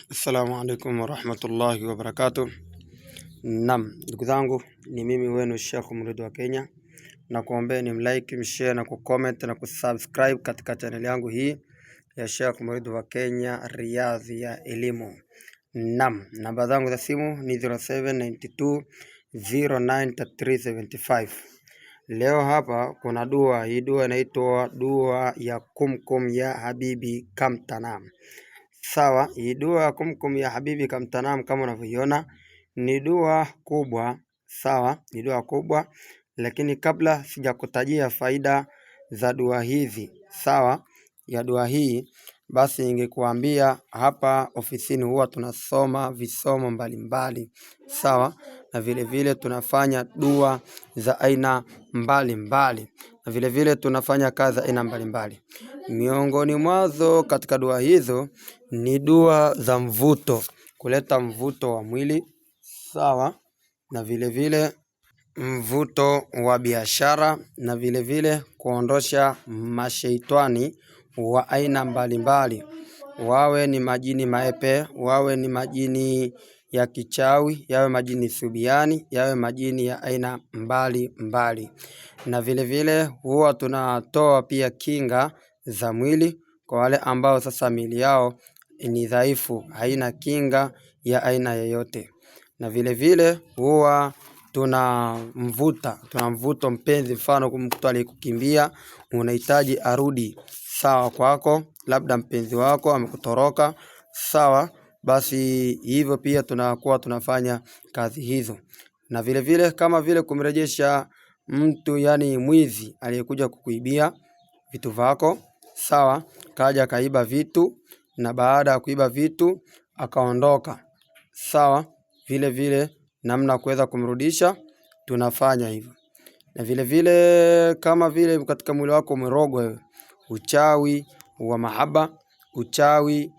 Assalamu alaikum warahmatullahi wabarakatuh. Naam, ndugu zangu, ni mimi wenu Sheikh Muridu wa Kenya, na kuombeni mlike, mshare na kucomment na kusubscribe katika channel yangu hii ya Sheikh Muridu wa Kenya, Riyadhi ya elimu. Naam, namba zangu za simu ni 0792 093375. Leo hapa kuna dua. Hii dua inaitwa dua ya kumkum ya habibi kamtanam. Sawa, hii dua ya kumkum ya habibi kamtanam kama unavyoiona ni dua kubwa. Sawa, ni dua kubwa, lakini kabla sijakutajia faida za dua hizi, sawa, ya dua hii, basi ningekuambia hapa ofisini huwa tunasoma visomo mbalimbali, sawa, na vile vile tunafanya dua za aina mbalimbali, na vile vile tunafanya kazi za aina mbalimbali. Miongoni mwazo katika dua hizo ni dua za mvuto, kuleta mvuto wa mwili, sawa, na vile vile mvuto wa biashara, na vile vile kuondosha mashaitani wa aina mbalimbali, wawe ni majini maepe, wawe ni majini ya kichawi, yawe majini subiani, yawe majini ya aina mbali. Na vile vile huwa tunatoa pia kinga za mwili kwa wale ambao sasa miili yao ni dhaifu, haina kinga ya aina yoyote. Na vile vile huwa tunamvuto mpenzi. Mfano, mtu alikukimbia, unahitaji arudi sawa kwako, labda mpenzi wako amekutoroka, sawa, basi hivyo pia tunakuwa tunafanya kazi hizo. Na vile vile kama vile kumrejesha mtu, yani mwizi aliyekuja kukuibia vitu vako, sawa, kaja kaiba vitu, na baada ya kuiba vitu akaondoka, sawa, vile vile namna kuweza kumrudisha tunafanya hivyo. Na vile vile kama vile katika mwili wako umerogwa, uchawi wa mahaba, uchawi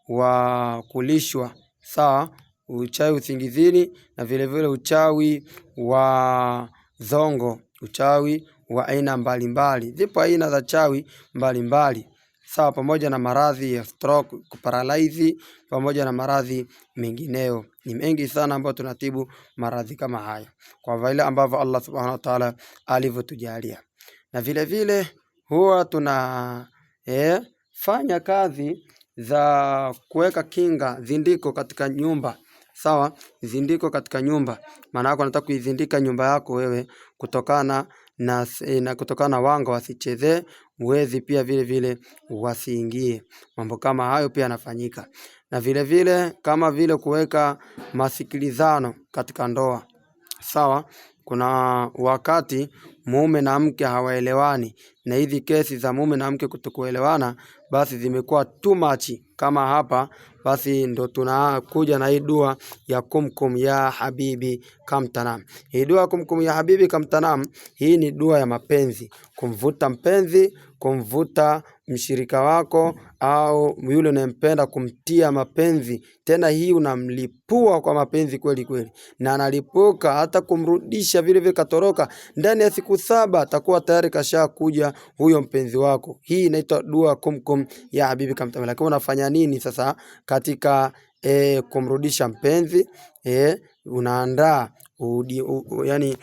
wa kulishwa, sawa, uchawi usingizini, na vile vile uchawi wa zongo, uchawi wa aina mbalimbali. Zipo aina za chawi mbalimbali, sawa, pamoja na maradhi ya stroke, kuparalyze, pamoja na maradhi mengineo. Ni mengi sana ambayo tunatibu maradhi kama haya kwa vile ambavyo Allah subhanahu wa ta'ala alivyotujalia. Na vile vile huwa tuna fanya kazi za kuweka kinga, zindiko katika nyumba, sawa, zindiko katika nyumba. Maana yako nataka kuizindika nyumba yako wewe kutokana na wanga wasichezee, wezi pia vile vile wasiingie. Mambo kama hayo pia yanafanyika. Na vile vile kama vile kuweka masikilizano katika ndoa, sawa. Kuna wakati mume na mke hawaelewani, na hizi kesi za mume na mke kutokuelewana basi zimekuwa too much kama hapa, basi ndo tunakuja na hii dua ya kumkum ya habibi kamtanam. Hii dua kumkum ya habibi kamtanam, hii ni dua ya mapenzi, kumvuta mpenzi, kumvuta mshirika wako au yule unayempenda, kumtia mapenzi. Tena hii unamlipua kwa mapenzi kweli kweli, na analipuka hata kumrudisha vile vile katoroka, ndani ya siku 7 atakuwa tayari kasha kuja huyo mpenzi wako. Hii inaitwa dua kumkum ya habibi kamtanam. Lakini unafanya nini sasa katika kumrudisha mpenzi? Unaandaa yani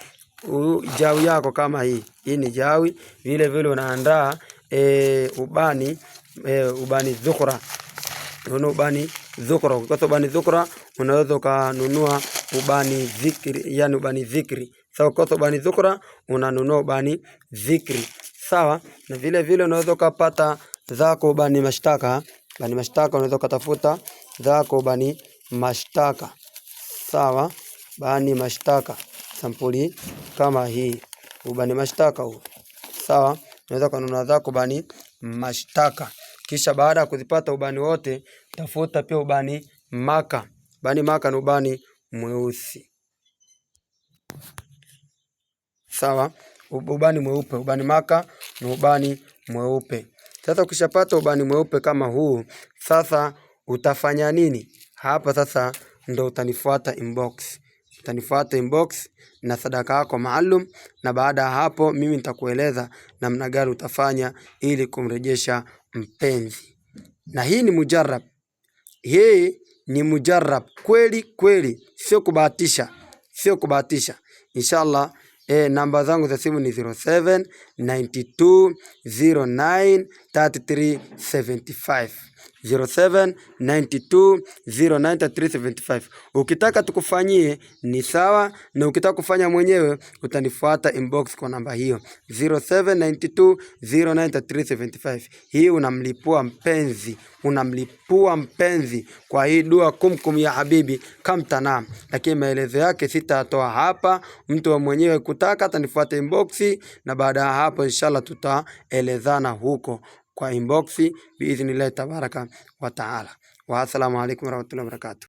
jawi yako kama hii ni jawi. Vile vile unaandaa ubani dhukra. Ubani dhukra unaweza kununua ubani dhikri, yani ubani dhikri. Sawa, kwa ubani dhukra unanunua ubani dhikri, sawa. Na vile vile unaweza kupata zako ubani mashtaka. Bani mashtaka unaweza kutafuta zako bani mashtaka, sawa, bani mashtaka sampuli kama hii, ubani mashtaka huu, sawa. Unaweza kununua zako bani mashtaka, kisha baada ya kuzipata ubani wote tafuta pia ubani maka. Bani maka ni ubani mweusi, sawa, ubani mweupe. Ubani maka ni ubani mweupe. Sasa ukishapata ubani mweupe kama huu, sasa utafanya nini? Hapa sasa ndo utanifuata inbox. Utanifuata inbox na sadaka yako maalum, na baada ya hapo mimi nitakueleza namna gani utafanya ili kumrejesha mpenzi. Na hii ni mujarrab. hii ni mujarrab kweli kweli, sio kubahatisha. Inshallah namba zangu za simu ni 0792093375 0792093375. Ukitaka tukufanyie ni sawa, na ukitaka kufanya mwenyewe utanifuata inbox kwa namba hiyo 0792093375. Hii unamlipua mpenzi kwa hii dua kumkum ya habibi kamtanam, lakini maelezo yake sitatoa hapa. Mtu wa mwenyewe kutaka atanifuata inbox, na baada ya hapo inshallah tutaelezana huko kwa inbox biidhnillah tabaraka wa taala. Wa assalamu alaykum warahmatullahi wabarakatuh.